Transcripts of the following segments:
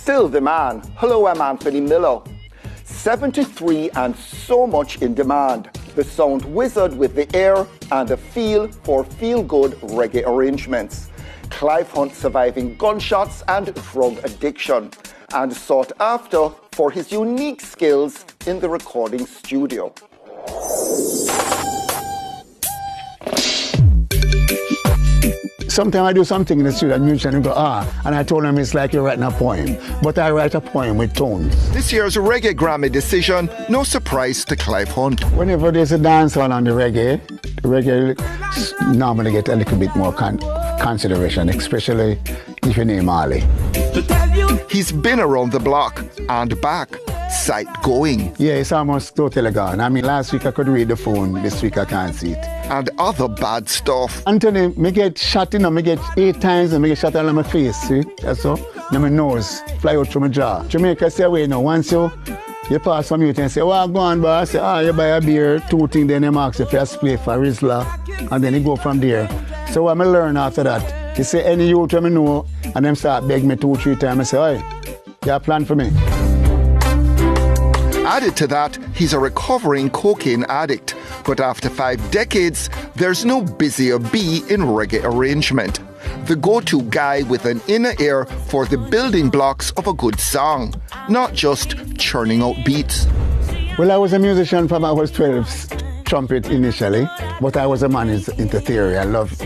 Still the man. Hello, I'm Anthony Miller. 73 and so much in demand. The sound wizard with the air and the feel for feel-good reggae arrangements. Clive Hunt surviving gunshots and drug addiction, and sought after for his unique skills in the recording studio. Sometimes I do something in the studio and musician go, and I told him it's like you're writing a poem. But I write a poem with tones. This year's Reggae Grammy decision, no surprise to Clive Hunt. Whenever there's a dance hall on the reggae normally get a little bit more consideration, especially if you name Ali. He's been around the block and back, sight going. Yeah, it's almost totally gone. I mean, last week I could read the phone, this week I can't see it. And other bad stuff. Anthony, me get shot, me get 8 times and me get shot all on my face, see? That's all. Then my nose fly out through my jaw. Jamaica say, wait, no, once you pass from you and say, well, go on, boss. I say, you buy a beer, 2 things, then you ask if you play for Rizla, and then you go from there. So what I learn after that, you say, any youth when I know, and them start beg me 2, 3 times, I say, hey, you have a plan for me. Added to that, he's a recovering cocaine addict. But after 5 decades, there's no busier bee in reggae arrangement. The go-to guy with an inner ear for the building blocks of a good song, not just churning out beats. Well, I was a musician from I was 12, trumpet initially, but I was a man into theory. I love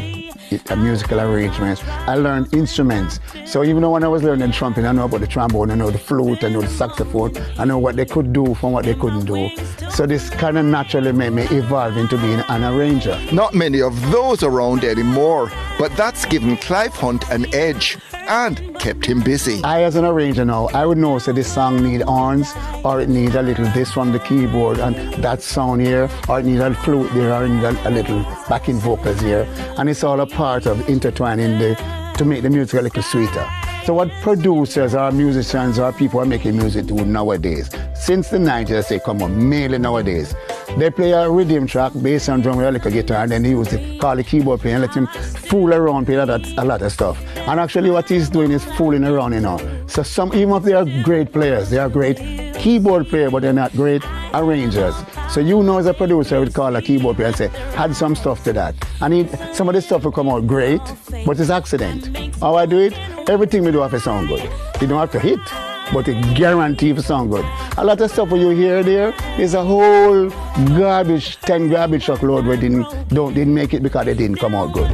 musical arrangements. I learned instruments. So even though when I was learning trumpet, I know about the trombone, I know the flute, I know the saxophone, I know what they could do from what they couldn't do. So this kind of naturally made me evolve into being an arranger. Not many of those around anymore, but that's given Clive Hunt an edge and kept him busy. I, as an arranger now, I would know, so this song need horns, or it needs a little this from the keyboard, and that sound here, or it needs a flute there, or it needs a little backing vocals here. And it's all a part of intertwining to make the music a little sweeter. So what producers or musicians or people are making music do nowadays, since the 90s, I say, come on, mainly nowadays, they play a rhythm track based on drum with a little guitar, and then they use it, call the keyboard player, and let him fool around, play a lot of stuff. And actually what he's doing is fooling around, you know. So even if they are great players, they are great keyboard players, but they're not great arrangers. So you know, as a producer, would call a keyboard player and say, add some stuff to that. And some of the stuff will come out great, but it's accident. How I do it? Everything we do have to sound good. You don't have to hit, but it guarantees to sound good. A lot of stuff when you hear there is a whole 10 garbage truckload where didn't make it because they didn't come out good.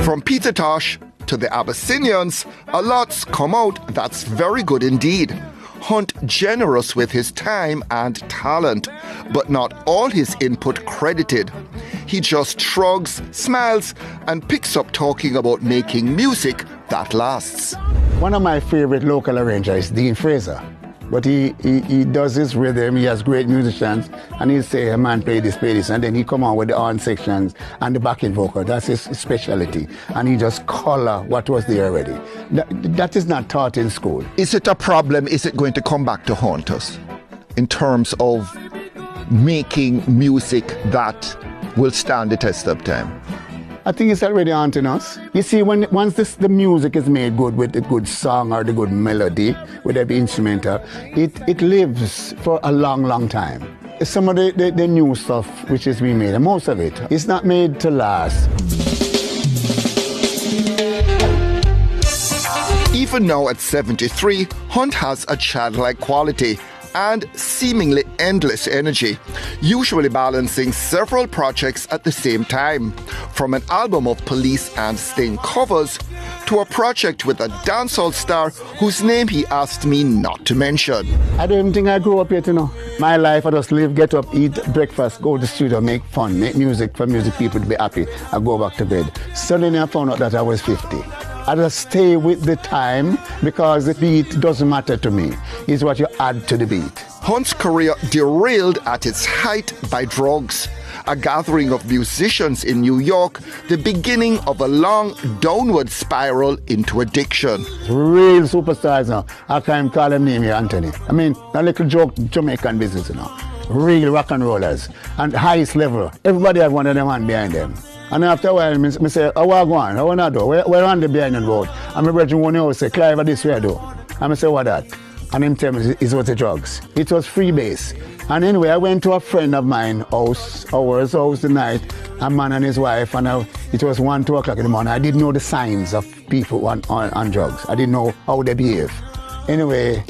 From Peter Tosh to the Abyssinians, a lot's come out that's very good indeed. Hunt generous with his time and talent, but not all his input credited. He just shrugs, smiles, and picks up talking about making music that lasts. One of my favorite local arrangers is Dean Fraser. But he does his rhythm, he has great musicians, and he'll say, a man play this, and then he come on with the horn sections and the backing vocal. That's his specialty. And he just color what was there already. That is not taught in school. Is it a problem? Is it going to come back to haunt us in terms of making music that will stand the test of time? I think it's already haunting us. You see, once the music is made good with the good song or the good melody, with every instrumental, it lives for a long, long time. Some of the new stuff which is being made, and most of it, is not made to last. Even now at 73, Hunt has a childlike quality and seemingly endless energy, usually balancing several projects at the same time, from an album of Police and Sting covers to a project with a dancehall star whose name he asked me not to mention. I don't even think I grew up yet, you know. My life, I just live, get up, eat breakfast, go to the studio, make fun, make music for music people to be happy, and go back to bed. Suddenly I found out that I was 50. I just stay with the time because the beat doesn't matter to me. It's what you add to the beat. Hunt's career derailed at its height by drugs. A gathering of musicians in New York, the beginning of a long downward spiral into addiction. Real superstars now. I can't call them name here, Anthony. I mean, a little joke, Jamaican business, you know. Real rock and rollers. And highest level. Everybody has one of them hand behind them. And after a while, I say, oh, what go on? I want to do? Where on the behind the road? And my brother one house say, Clive, this way I do. And I say, what that? And him tell me it was the drugs. It was freebase. And anyway, I went to a friend of mine house, our house the night, a man and his wife, and it was 1, 2 o'clock in the morning. I didn't know the signs of people on drugs. I didn't know how they behave. Anyway,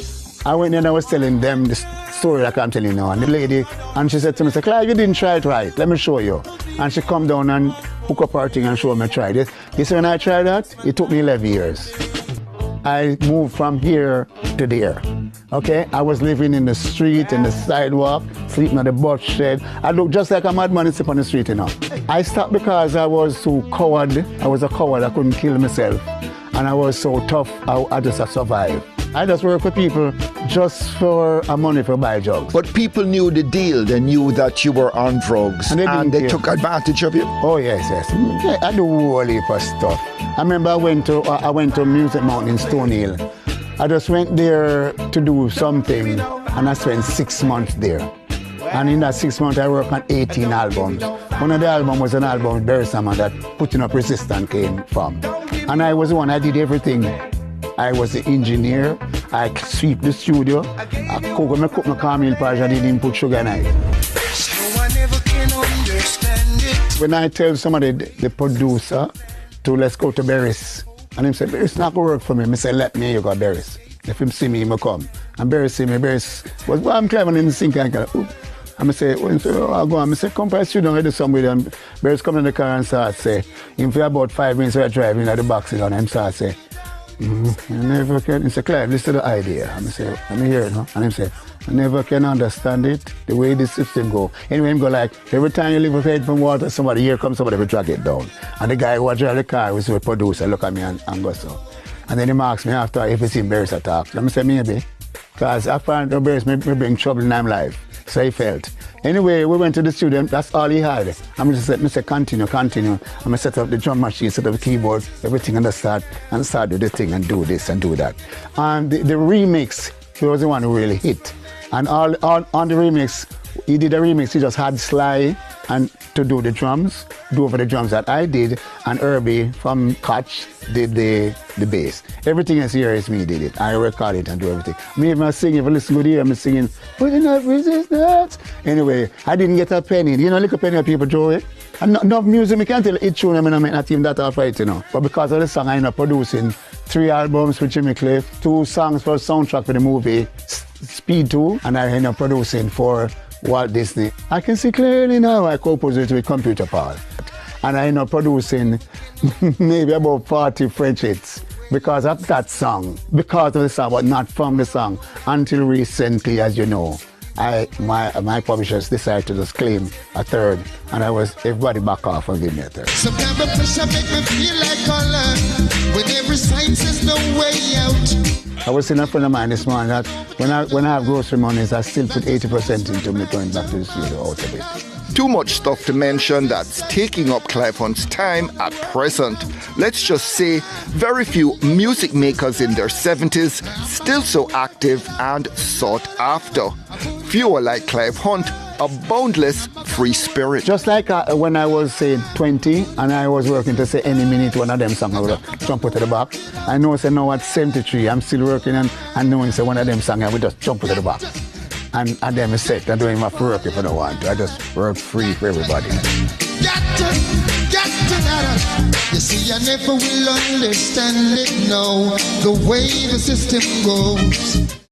I went in and I was telling them the story like I'm telling you now. And the lady, and she said to me, Clive, you didn't try it right. Let me show you. And she come down and hook up her thing and show me try it. You see, when I tried that, it took me 11 years. I moved from here to there. Okay, I was living in the street, in the sidewalk, sleeping on the bus shed. I looked just like a madman sleep on the street, you know. I stopped because I was too coward. I was a coward, I couldn't kill myself. And I was so tough, I just survived. I just work with people just for money for buy drugs. But people knew the deal. They knew that you were on drugs and they took advantage of you. Oh yes. Yeah, I do a whole heap of stuff. I remember I went to Music Mountain in Stone Hill. I just went there to do something and I spent 6 months there. And in that 6 months I worked on 18 albums. One of the albums was an album with Barry Salmon that Putting Up Resistance came from. And I was the one, I did everything. I was the engineer, I sweep the studio, I cook my caramel porridge, I didn't put sugar in it. So I never can understand it. When I tell somebody, the producer, to let's go to Barry's, and him say, Barry's not gonna work for me. I say, let me, you go Barry's. If him see me, he will come. And Barry see me, Barry's was, well, I'm climbing in the sink and go, oop. And I say, oh, I'll go on. I say, come by studio, I do something with him. Barry's coming in the car and start say, in for about 5 minutes, we're driving at the box on him start say, I never can. He said, Clive, listen to the idea. And I say, let me hear it, huh? And he said, I never can understand it, the way this system go. Anyway, him go like, every time you leave a head from water, here comes somebody will drag it down. And the guy who drive the car was the producer, look at me and go so. And then he asks me after if it's in Barry's attack. Let me say, maybe. Because I found the Barry's may bring trouble in my life. So he felt. Anyway, we went to the studio, that's all he had. I'm just said, Mr. Continue. I'm set up the drum machine, set up the keyboard, everything, and start do the thing and do this and do that. And the remix, he was the one who really hit. And all on the remix, he did a remix, he just had Sly and to do the drums, do over the drums that I did, and Herbie from Koch did the bass. Everything else here is me did it. I record it and do everything. Me even sing, if you listen good here, I'm singing, Putting Up Resistance. Anyway, I didn't get a penny. You know, like a penny people throw it. And no music, I can't tell each tune, I mean, not even that off right, you know. But because of the song, I end up producing 3 albums with Jimmy Cliff, 2 songs for soundtrack for the movie Speed 2, and I end up producing for Walt Disney. I can see clearly now I composed it with computer power. And I end up producing maybe about 40 French hits because of that song, because of the song, but not from the song. Until recently, as you know, my publishers decided to just claim a third, and everybody back off and give me a third. Some kind of pressure make me feel like color when every sign says no way out. I was seeing a friend of mine this morning that when I have grocery monies, I still put 80% into me going back to the studio out of it. Too much stuff to mention that's taking up Clive Hunt's time at present. Let's just say very few music makers in their 70s still so active and sought after. Fewer like Clive Hunt, a boundless free spirit. Just like when I was, say, 20 and I was working to say any minute one of them songs I would jump out of the box. I know, say, now at 73, I'm still working and knowing, say, one of them songs I would just jump out of the box. And then I said, I don't even have to work if I don't want to. I just work free for everybody. Got to, you see, I never will understand it, no, the way the system goes.